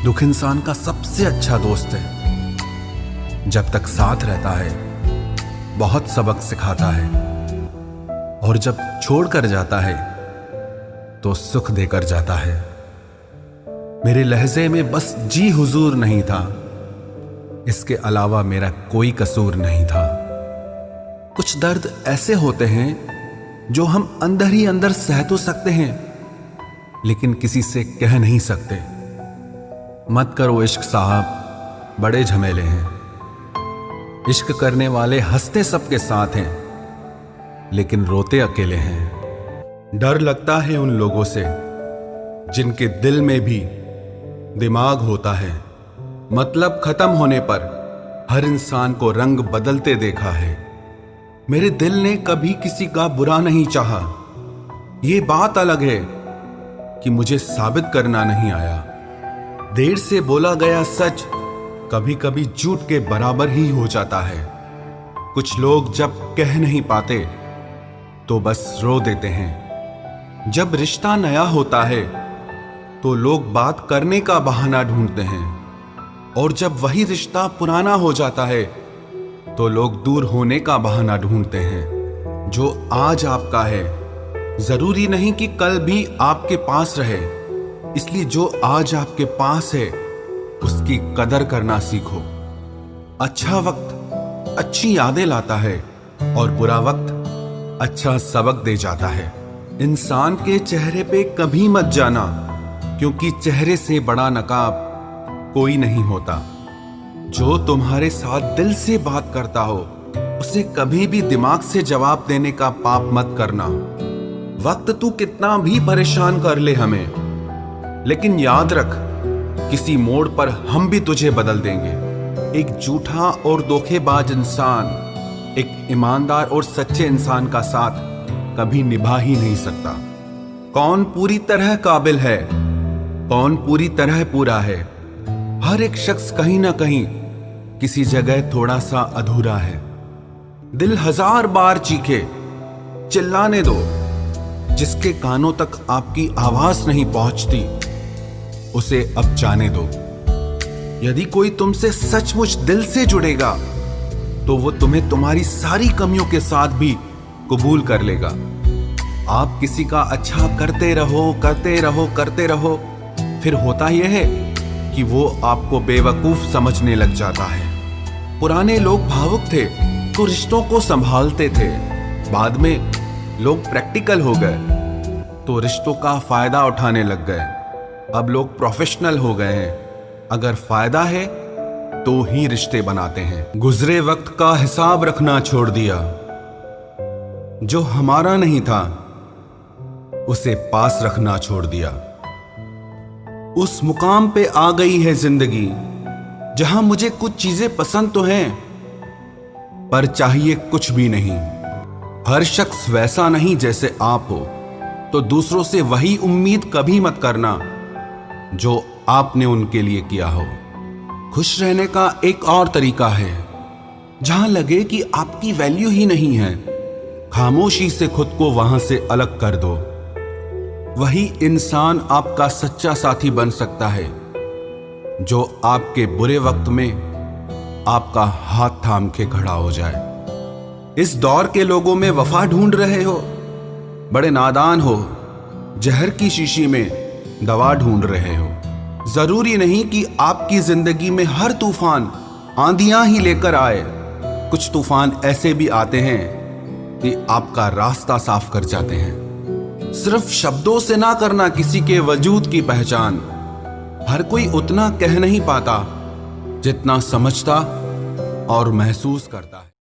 दुख इंसान का सबसे अच्छा दोस्त है। जब तक साथ रहता है बहुत सबक सिखाता है, और जब छोड़ कर जाता है तो सुख देकर जाता है। मेरे लहजे में बस जी हुजूर नहीं था, इसके अलावा मेरा कोई कसूर नहीं था। कुछ दर्द ऐसे होते हैं जो हम अंदर ही अंदर सह तो सकते हैं, लेकिन किसी से कह नहीं सकते। मत करो इश्क साहब, बड़े झमेले हैं। इश्क करने वाले हंसते सबके साथ हैं, लेकिन रोते अकेले हैं। डर लगता है उन लोगों से जिनके दिल में भी दिमाग होता है। मतलब खत्म होने पर हर इंसान को रंग बदलते देखा है। मेरे दिल ने कभी किसी का बुरा नहीं चाहा। ये बात अलग है कि मुझे साबित करना नहीं आया। देर से बोला गया सच कभी कभी झूठ के बराबर ही हो जाता है। कुछ लोग जब कह नहीं पाते तो बस रो देते हैं। जब रिश्ता नया होता है तो लोग बात करने का बहाना ढूंढते हैं, और जब वही रिश्ता पुराना हो जाता है तो लोग दूर होने का बहाना ढूंढते हैं। जो आज आपका है जरूरी नहीं कि कल भी आपके पास रहे, इसलिए जो आज आपके पास है उसकी कदर करना सीखो। अच्छा वक्त अच्छी यादें लाता है, और बुरा वक्त अच्छा सबक दे जाता है। इंसान के चेहरे पे कभी मत जाना, क्योंकि चेहरे से बड़ा नकाब कोई नहीं होता। जो तुम्हारे साथ दिल से बात करता हो उसे कभी भी दिमाग से जवाब देने का पाप मत करना। वक्त तू कितना भी परेशान कर ले हमें, लेकिन याद रख किसी मोड़ पर हम भी तुझे बदल देंगे। एक झूठा और धोखेबाज इंसान एक ईमानदार और सच्चे इंसान का साथ कभी निभा ही नहीं सकता। कौन पूरी तरह काबिल है, कौन पूरी तरह पूरा है। हर एक शख्स कहीं ना कहीं किसी जगह थोड़ा सा अधूरा है। दिल हजार बार चीखे, चिल्लाने दो। जिसके कानों तक आपकी आवाज नहीं पहुंचती उसे अब जाने दो। यदि कोई तुमसे सचमुच दिल से जुड़ेगा तो वो तुम्हें तुम्हारी सारी कमियों के साथ भी कबूल कर लेगा। आप किसी का अच्छा करते रहो करते रहो करते रहो, फिर होता यह है कि वो आपको बेवकूफ समझने लग जाता है। पुराने लोग भावुक थे तो रिश्तों को संभालते थे। बाद में लोग प्रैक्टिकल हो गए तो रिश्तों का फायदा उठाने लग गए। अब लोग प्रोफेशनल हो गए हैं। अगर फायदा है तो ही रिश्ते बनाते हैं। गुजरे वक्त का हिसाब रखना छोड़ दिया। जो हमारा नहीं था उसे पास रखना छोड़ दिया। उस मुकाम पे आ गई है जिंदगी जहां मुझे कुछ चीजें पसंद तो हैं, पर चाहिए कुछ भी नहीं। हर शख्स वैसा नहीं जैसे आप हो, तो दूसरों से वही उम्मीद कभी मत करना जो आपने उनके लिए किया हो। खुश रहने का एक और तरीका है, जहां लगे कि आपकी वैल्यू ही नहीं है, खामोशी से खुद को वहां से अलग कर दो। वही इंसान आपका सच्चा साथी बन सकता है जो आपके बुरे वक्त में आपका हाथ थाम के खड़ा हो जाए। इस दौर के लोगों में वफा ढूंढ रहे हो, बड़े नादान हो। जहर की शीशी में दवा ढूंढ रहे हो। जरूरी नहीं कि आपकी जिंदगी में हर तूफान आंधियां ही लेकर आए। कुछ तूफान ऐसे भी आते हैं कि आपका रास्ता साफ कर जाते हैं। सिर्फ शब्दों से ना करना किसी के वजूद की पहचान। हर कोई उतना कह नहीं पाता जितना समझता और महसूस करता है।